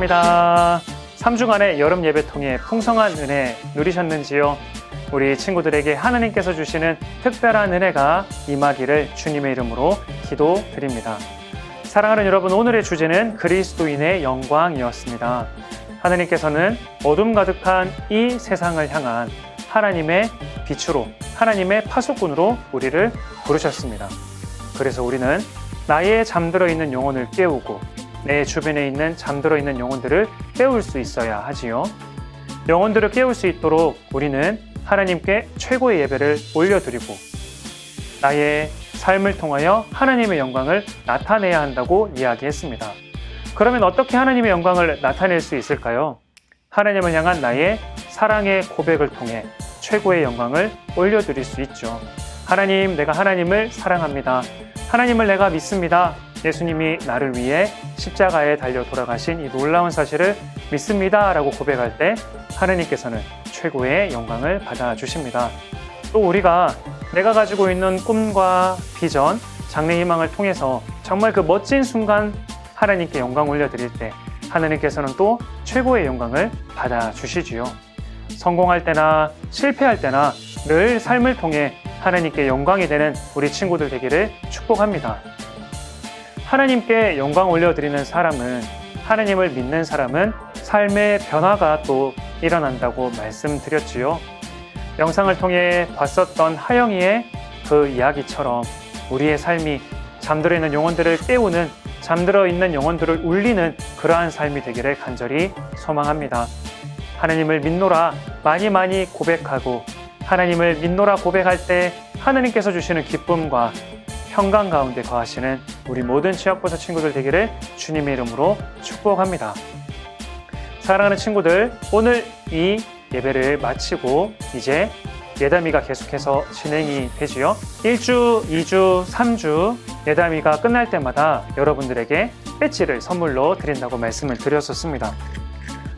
축복합니다. 3주간의 여름 예배 통해 풍성한 은혜 누리셨는지요? 우리 친구들에게 하나님께서 주시는 특별한 은혜가 임하기를 주님의 이름으로 기도드립니다. 사랑하는 여러분, 오늘의 주제는 그리스도인의 영광이었습니다. 하나님께서는 어둠 가득한 이 세상을 향한 하나님의 빛으로, 하나님의 파수꾼으로 우리를 부르셨습니다. 그래서 우리는 나의 잠들어 있는 영혼을 깨우고 내 주변에 있는 잠들어 있는 영혼들을 깨울 수 있어야 하지요. 영혼들을 깨울 수 있도록 우리는 하나님께 최고의 예배를 올려드리고 나의 삶을 통하여 하나님의 영광을 나타내야 한다고 이야기했습니다. 그러면 어떻게 하나님의 영광을 나타낼 수 있을까요? 하나님을 향한 나의 사랑의 고백을 통해 최고의 영광을 올려드릴 수 있죠. 하나님, 내가 하나님을 사랑합니다. 하나님을 내가 믿습니다. 예수님이 나를 위해 십자가에 달려 돌아가신 이 놀라운 사실을 믿습니다 라고 고백할 때 하나님께서는 최고의 영광을 받아주십니다. 또 우리가 내가 가지고 있는 꿈과 비전, 장래 희망을 통해서 정말 그 멋진 순간 하나님께 영광 올려드릴 때 하나님께서는 또 최고의 영광을 받아주시지요. 성공할 때나 실패할 때나 늘 삶을 통해 하나님께 영광이 되는 우리 친구들 되기를 축복합니다. 하나님께 영광 올려드리는 사람은, 하나님을 믿는 사람은 삶의 변화가 또 일어난다고 말씀드렸지요. 영상을 통해 봤었던 하영이의 그 이야기처럼 우리의 삶이 잠들어 있는 영혼들을 깨우는, 잠들어 있는 영혼들을 울리는 그러한 삶이 되기를 간절히 소망합니다. 하나님을 믿노라 많이 고백하고 하나님을 믿노라 고백할 때 하나님께서 주시는 기쁨과 평강 가운데 거하시는 우리 모든 취업보사 친구들 되기를 주님의 이름으로 축복합니다. 사랑하는 친구들, 오늘 이 예배를 마치고 이제 예담이가 계속해서 진행이 되지요. 1주, 2주, 3주 예담이가 끝날 때마다 여러분들에게 배지를 선물로 드린다고 말씀을 드렸었습니다.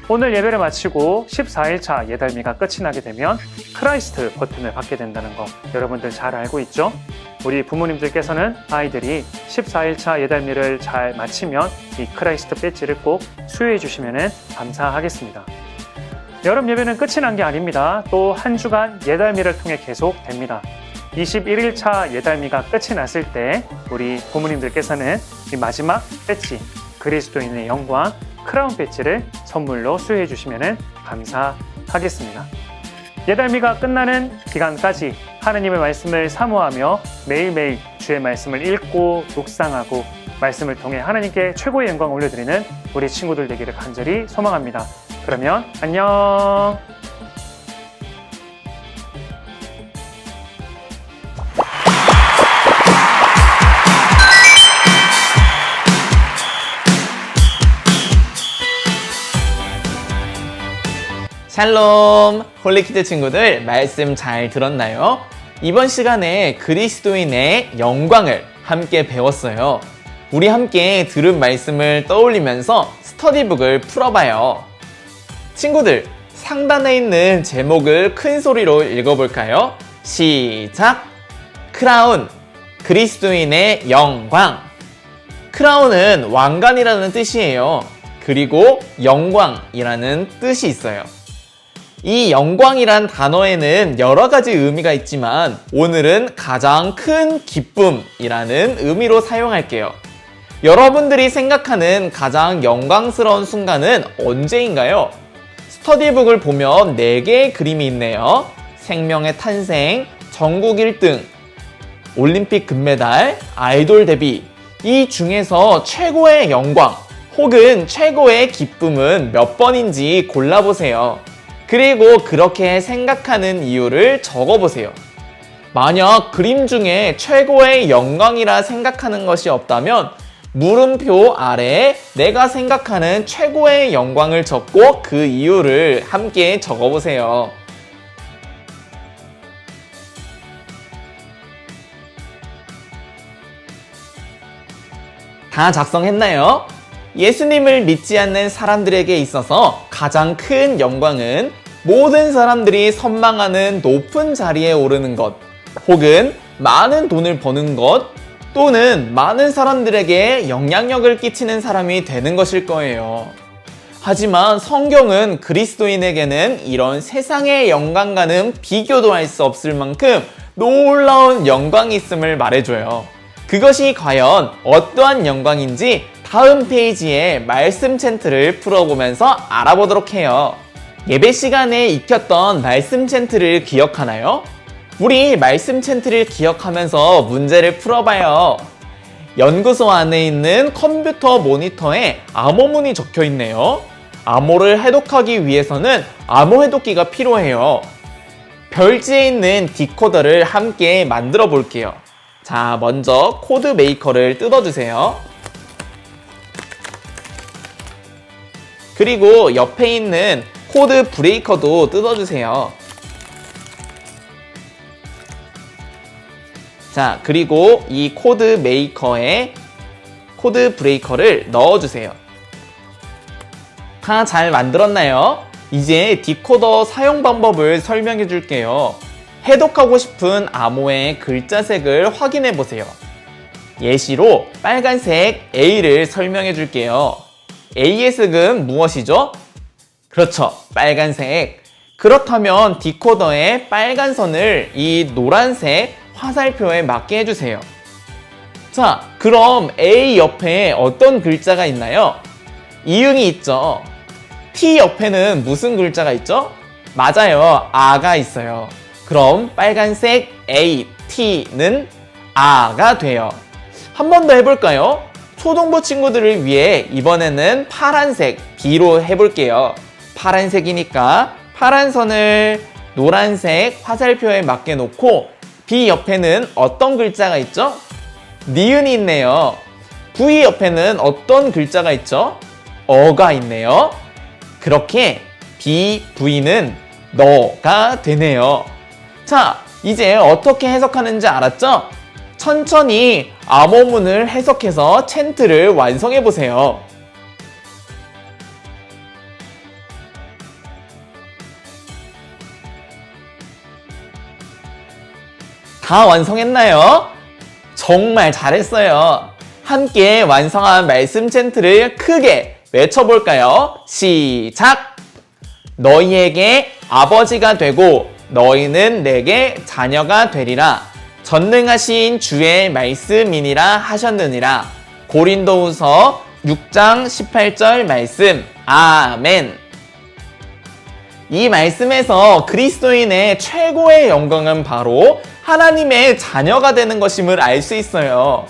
오늘 예배를 마치고 14일차 예담이가 끝이 나게 되면 크라이스트 버튼을 받게 된다는 거 여러분들 잘 알고 있죠? 우리 부모님들께서는 아이들이 14일차 예담이를 잘 마치면 이 크라이스트 배지를 꼭 수여해 주시면 감사하겠습니다. 여름 예배는 끝이 난 게 아닙니다. 또 한 주간 예달미를 통해 계속 됩니다. 21일차 예달미가 끝이 났을 때 우리 부모님들께서는 이 마지막 배지, 그리스도인의 영광, 크라운 배지를 선물로 수여해 주시면 감사하겠습니다. 예달미가 끝나는 기간까지 하나님의 말씀을 사모하며 매일매일 주의 말씀을 읽고 묵상하고 말씀을 통해 하나님께 최고의 영광을 올려드리는 우리 친구들 되기를 간절히 소망합니다. 그러면 안녕. 샬롬! 홀리키드 친구들, 말씀 잘 들었나요? 이번 시간에 그리스도인의 영광을 함께 배웠어요. 우리 함께 들은 말씀을 떠올리면서 스터디북을 풀어봐요. 친구들, 상단에 있는 제목을 큰 소리로 읽어볼까요? 시작! 크라운, 그리스도인의 영광. 크라운은 왕관이라는 뜻이에요. 그리고 영광이라는 뜻이 있어요. 이 영광이란 단어에는 여러 가지 의미가 있지만 오늘은 가장 큰 기쁨이라는 의미로 사용할게요. 여러분들이 생각하는 가장 영광스러운 순간은 언제인가요? 스터디북을 보면 4개의 그림이 있네요. 생명의 탄생, 전국 1등, 올림픽 금메달, 아이돌 데뷔. 이 중에서 최고의 영광 혹은 최고의 기쁨은 몇 번인지 골라보세요. 그리고 그렇게 생각하는 이유를 적어보세요. 만약 그림 중에 최고의 영광이라 생각하는 것이 없다면 물음표 아래에 내가 생각하는 최고의 영광을 적고 그 이유를 함께 적어보세요. 다 작성했나요? 예수님을 믿지 않는 사람들에게 있어서 가장 큰 영광은 모든 사람들이 선망하는 높은 자리에 오르는 것, 혹은 많은 돈을 버는 것, 또는 많은 사람들에게 영향력을 끼치는 사람이 되는 것일 거예요. 하지만 성경은 그리스도인에게는 이런 세상의 영광과는 비교도 할 수 없을 만큼 놀라운 영광이 있음을 말해줘요. 그것이 과연 어떠한 영광인지 다음 페이지에 말씀 챈트를 풀어보면서 알아보도록 해요. 예배 시간에 익혔던 말씀 챈트를 기억하나요? 우리 말씀 챈트를 기억하면서 문제를 풀어봐요. 연구소 안에 있는 컴퓨터 모니터에 암호문이 적혀 있네요. 암호를 해독하기 위해서는 암호 해독기가 필요해요. 별지에 있는 디코더를 함께 만들어 볼게요. 자, 먼저 코드 메이커를 뜯어주세요. 그리고 옆에 있는 코드 브레이커도 뜯어주세요. 자, 그리고 이 코드 메이커에 코드 브레이커를 넣어주세요. 다 잘 만들었나요? 이제 디코더 사용 방법을 설명해 줄게요. 해독하고 싶은 암호의 글자색을 확인해 보세요. 예시로 빨간색 A를 설명해 줄게요. A의 색은 무엇이죠? 그렇죠, 빨간색. 그렇다면 디코더의 빨간 선을 이 노란색 화살표에 맞게 해주세요. 자, 그럼 A 옆에 어떤 글자가 있나요? 이응이 있죠. T 옆에는 무슨 글자가 있죠? 맞아요, 아가 있어요. 그럼 빨간색 A, T는 아가 돼요. 한 번 더 해볼까요? 초등부 친구들을 위해 이번에는 파란색 B로 해볼게요. 파란색이니까 파란 선을 노란색 화살표에 맞게 놓고 B 옆에는 어떤 글자가 있죠? 니은이 있네요. V 옆에는 어떤 글자가 있죠? 어가 있네요. 그렇게 B, V는 너가 되네요. 자, 이제 어떻게 해석하는지 알았죠? 천천히 암호문을 해석해서 챈트를 완성해 보세요. 다 완성했나요? 정말 잘했어요. 함께 완성한 말씀 챈트를 크게 외쳐볼까요? 시작! 너희에게 아버지가 되고 너희는 내게 자녀가 되리라. 전능하신 주의 말씀이니라 하셨느니라. 고린도후서 6장 18절 말씀. 아멘. 이 말씀에서 그리스도인의 최고의 영광은 바로 하나님의 자녀가 되는 것임을 알 수 있어요.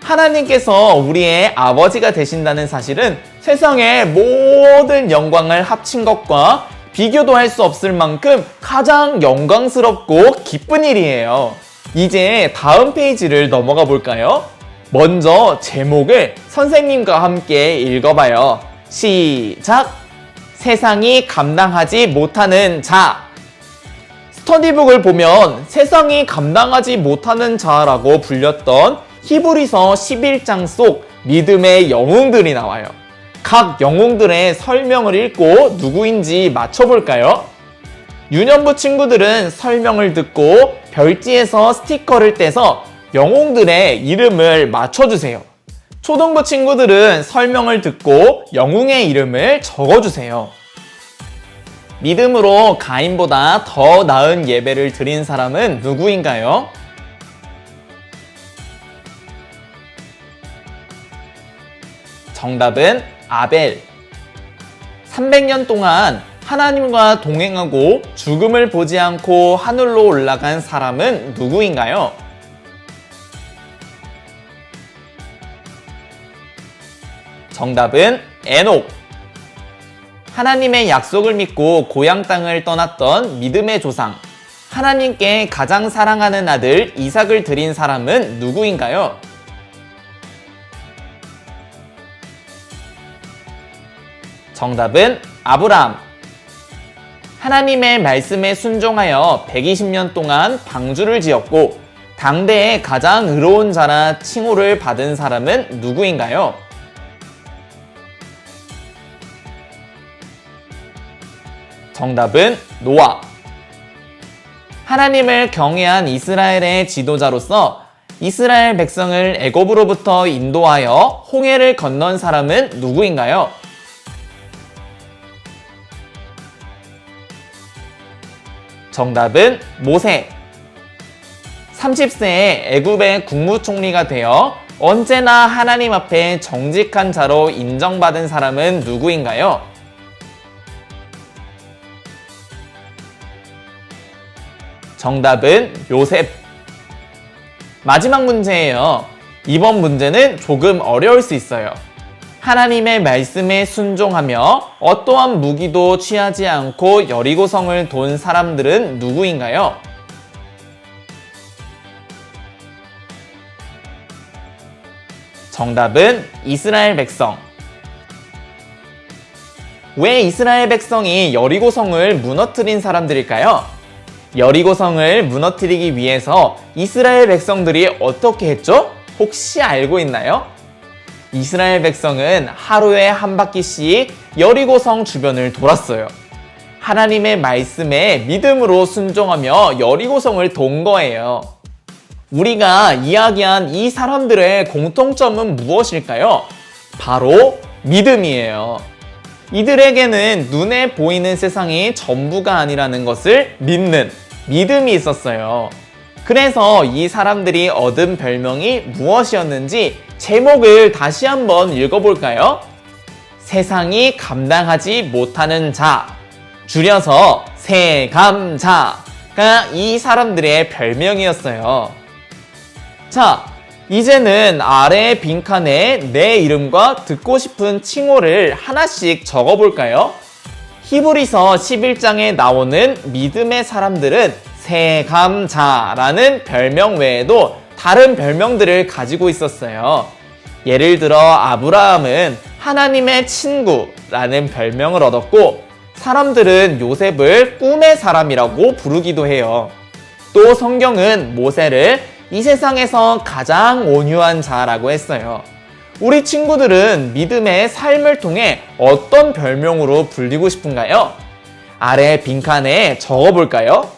하나님께서 우리의 아버지가 되신다는 사실은 세상의 모든 영광을 합친 것과 비교도 할 수 없을 만큼 가장 영광스럽고 기쁜 일이에요. 이제 다음 페이지를 넘어가 볼까요? 먼저 제목을 선생님과 함께 읽어봐요. 시작! 세상이 감당하지 못하는 자. 스터디북을 보면 세상이 감당하지 못하는 자라고 불렸던 히브리서 11장 속 믿음의 영웅들이 나와요. 각 영웅들의 설명을 읽고 누구인지 맞춰볼까요? 유년부 친구들은 설명을 듣고 별지에서 스티커를 떼서 영웅들의 이름을 맞춰주세요. 초등부 친구들은 설명을 듣고 영웅의 이름을 적어주세요. 믿음으로 가인보다 더 나은 예배를 드린 사람은 누구인가요? 정답은 아벨. 300년 동안 하나님과 동행하고 죽음을 보지 않고 하늘로 올라간 사람은 누구인가요? 정답은 에녹. 하나님의 약속을 믿고 고향 땅을 떠났던 믿음의 조상, 하나님께 가장 사랑하는 아들 이삭을 드린 사람은 누구인가요? 정답은 아브람. 하나님의 말씀에 순종하여 120년 동안 방주를 지었고 당대의 가장 의로운 자라 칭호를 받은 사람은 누구인가요? 정답은 노아. 하나님을 경외한 이스라엘의 지도자로서 이스라엘 백성을 애굽으로부터 인도하여 홍해를 건넌 사람은 누구인가요? 정답은 모세. 30세에 애굽의 국무총리가 되어 언제나 하나님 앞에 정직한 자로 인정받은 사람은 누구인가요? 정답은 요셉. 마지막 문제예요. 이번 문제는 조금 어려울 수 있어요. 하나님의 말씀에 순종하며 어떠한 무기도 취하지 않고 여리고성을 돈 사람들은 누구인가요? 정답은 이스라엘 백성. 왜 이스라엘 백성이 여리고성을 무너뜨린 사람들일까요? 여리고성을 무너뜨리기 위해서 이스라엘 백성들이 어떻게 했죠? 혹시 알고 있나요? 이스라엘 백성은 하루에 한 바퀴씩 여리고성 주변을 돌았어요. 하나님의 말씀에 믿음으로 순종하며 여리고성을 돈 거예요. 우리가 이야기한 이 사람들의 공통점은 무엇일까요? 바로 믿음이에요. 이들에게는 눈에 보이는 세상이 전부가 아니라는 것을 믿는 믿음이 있었어요. 그래서 이 사람들이 얻은 별명이 무엇이었는지 제목을 다시 한번 읽어볼까요? 세상이 감당하지 못하는 자, 줄여서 세감자가 이 사람들의 별명이었어요. 자, 이제는 아래 빈칸에 내 이름과 듣고 싶은 칭호를 하나씩 적어볼까요? 히브리서 11장에 나오는 믿음의 사람들은 세감자라는 별명 외에도 다른 별명들을 가지고 있었어요. 예를 들어 아브라함은 하나님의 친구라는 별명을 얻었고, 사람들은 요셉을 꿈의 사람이라고 부르기도 해요. 또 성경은 모세를 이 세상에서 가장 온유한 자라고 했어요. 우리 친구들은 믿음의 삶을 통해 어떤 별명으로 불리고 싶은가요? 아래 빈칸에 적어볼까요?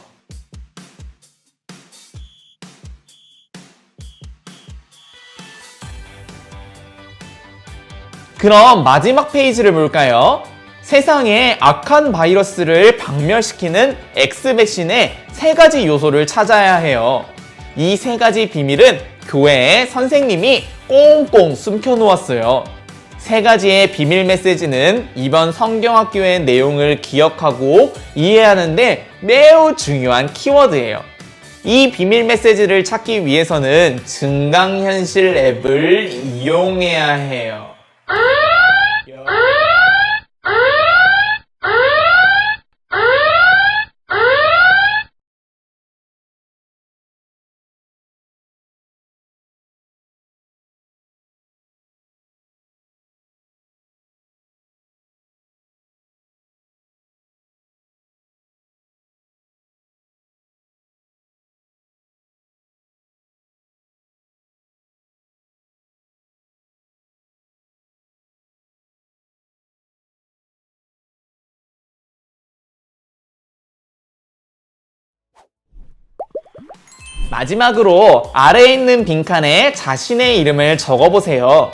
그럼 마지막 페이지를 볼까요? 세상에 악한 바이러스를 박멸시키는 X백신의 3가지 요소를 찾아야 해요. 이 3가지 비밀은 교회에 선생님이 꽁꽁 숨겨놓았어요. 3가지의 비밀 메시지는 이번 성경학교의 내용을 기억하고 이해하는데 매우 중요한 키워드예요. 이 비밀 메시지를 찾기 위해서는 증강현실 앱을 이용해야 해요. 마지막으로 아래에 있는 빈칸에 자신의 이름을 적어보세요.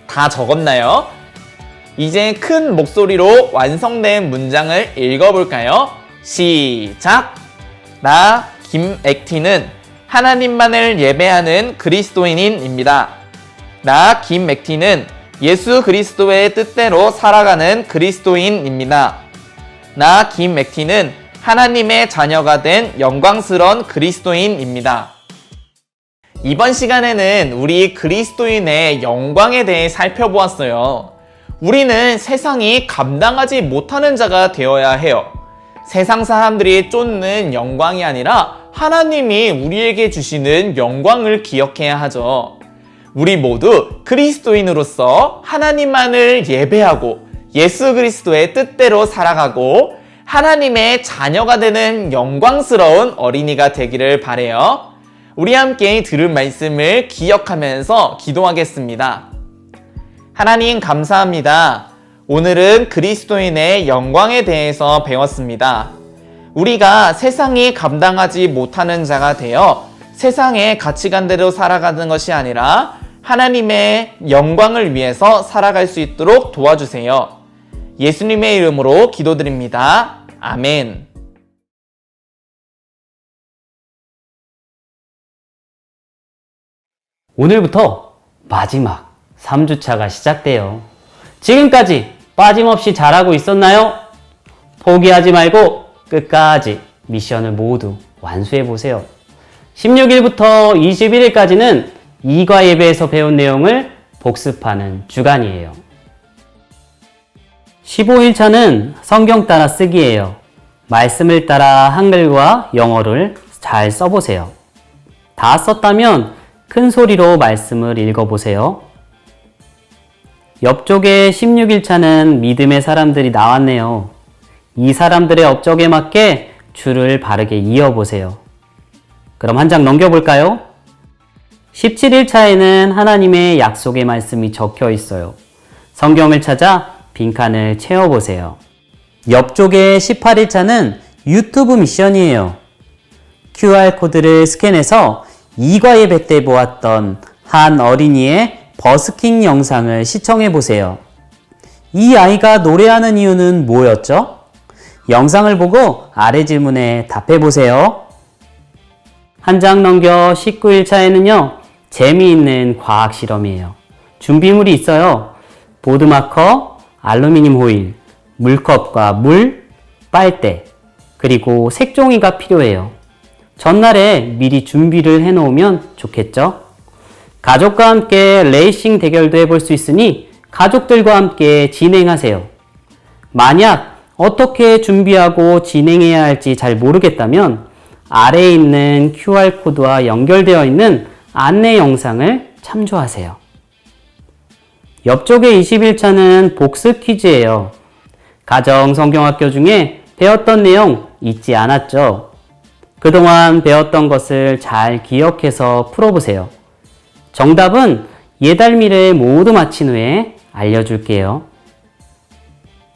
다 적었나요? 이제 큰 목소리로 완성된 문장을 읽어볼까요? 시작! 나 김액티는 하나님만을 예배하는 그리스도인입니다. 나 김액티는 예수 그리스도의 뜻대로 살아가는 그리스도인입니다. 나 김액티는 하나님의 자녀가 된 영광스러운 그리스도인입니다. 이번 시간에는 우리 그리스도인의 영광에 대해 살펴보았어요. 우리는 세상이 감당하지 못하는 자가 되어야 해요. 세상 사람들이 쫓는 영광이 아니라 하나님이 우리에게 주시는 영광을 기억해야 하죠. 우리 모두 그리스도인으로서 하나님만을 예배하고 예수 그리스도의 뜻대로 살아가고 하나님의 자녀가 되는 영광스러운 어린이가 되기를 바라요. 우리 함께 들은 말씀을 기억하면서 기도하겠습니다. 하나님 감사합니다. 오늘은 그리스도인의 영광에 대해서 배웠습니다. 우리가 세상이 감당하지 못하는 자가 되어 세상의 가치관대로 살아가는 것이 아니라 하나님의 영광을 위해서 살아갈 수 있도록 도와주세요. 예수님의 이름으로 기도드립니다. 아멘. 오늘부터 마지막 3주차가 시작돼요. 지금까지 빠짐없이 잘하고 있었나요? 포기하지 말고 끝까지 미션을 모두 완수해보세요. 16일부터 21일까지는 이과 예배에서 배운 내용을 복습하는 주간이에요. 15일차는 성경 따라 쓰기예요. 말씀을 따라 한글과 영어를 잘 써보세요. 다 썼다면 큰 소리로 말씀을 읽어보세요. 옆쪽에 16일차는 믿음의 사람들이 나왔네요. 이 사람들의 업적에 맞게 줄을 바르게 이어보세요. 그럼 한 장 넘겨볼까요? 17일차에는 하나님의 약속의 말씀이 적혀 있어요. 성경을 찾아 빈칸을 채워보세요. 옆쪽에 18일차는 유튜브 미션이에요. QR코드를 스캔해서 이과 예배 때 보았던 한 어린이의 버스킹 영상을 시청해보세요. 이 아이가 노래하는 이유는 뭐였죠? 영상을 보고 아래 질문에 답해보세요. 한 장 넘겨 19일차에는요, 재미있는 과학 실험이에요. 준비물이 있어요. 보드마커, 알루미늄 호일, 물컵과 물, 빨대, 그리고 색종이가 필요해요. 전날에 미리 준비를 해놓으면 좋겠죠? 가족과 함께 레이싱 대결도 해볼 수 있으니 가족들과 함께 진행하세요. 만약 어떻게 준비하고 진행해야 할지 잘 모르겠다면 아래에 있는 QR코드와 연결되어 있는 안내 영상을 참조하세요. 옆쪽에 21차는 복습 퀴즈예요. 가정 성경학교 중에 배웠던 내용 잊지 않았죠? 그동안 배웠던 것을 잘 기억해서 풀어보세요. 정답은 예달미를 모두 마친 후에 알려줄게요.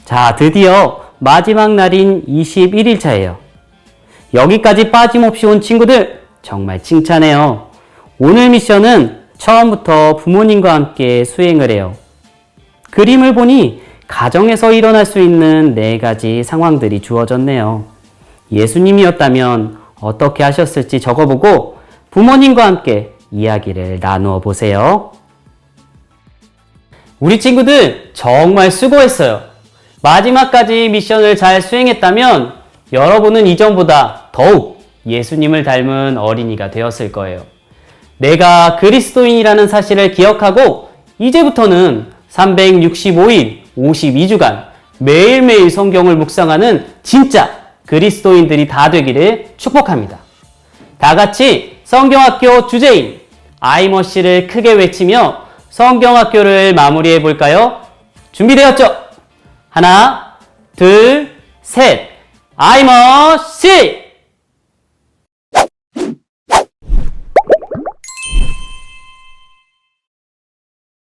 자, 드디어 마지막 날인 21일차예요. 여기까지 빠짐없이 온 친구들 정말 칭찬해요. 오늘 미션은 처음부터 부모님과 함께 수행을 해요. 그림을 보니 가정에서 일어날 수 있는 4가지 상황들이 주어졌네요. 예수님이었다면 어떻게 하셨을지 적어보고 부모님과 함께 이야기를 나누어 보세요. 우리 친구들 정말 수고했어요. 마지막까지 미션을 잘 수행했다면 여러분은 이전보다 더욱 예수님을 닮은 어린이가 되었을 거예요. 내가 그리스도인이라는 사실을 기억하고 이제부터는 365일 52주간 매일매일 성경을 묵상하는 진짜 그리스도인들이 다 되기를 축복합니다. 다 같이 성경학교 주제인 아이머씨를 크게 외치며 성경학교를 마무리해 볼까요? 준비되었죠? 하나, 둘, 셋. 아이머씨!